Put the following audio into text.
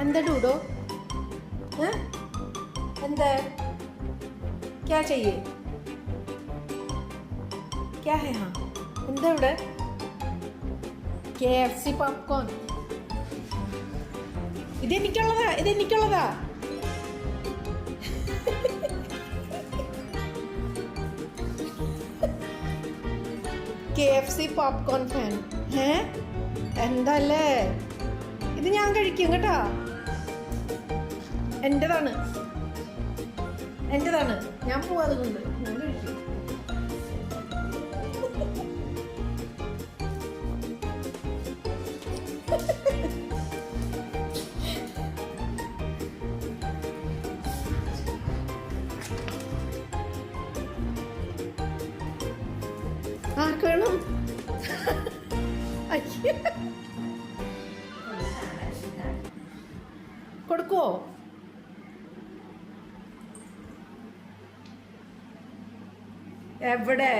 എന്താ ഡൂഡോ? എന്താ? क्या चाहिए? क्या है? हाँ എന്താ ഇവിടെ? KFC popcorn. ഇതെനിക്കുള്ളതാ. KFC popcorn fan. എന്തല്ലേ ഇത്? ഞാൻ കഴിക്കും കേട്ടാ. എന്റേതാണ്. ഞാൻ പോവാതെ കൊണ്ട് ഞാൻ കഴിക്കും. ആർക്ക് വേണം? കൊടുക്കോ? എവിടെ?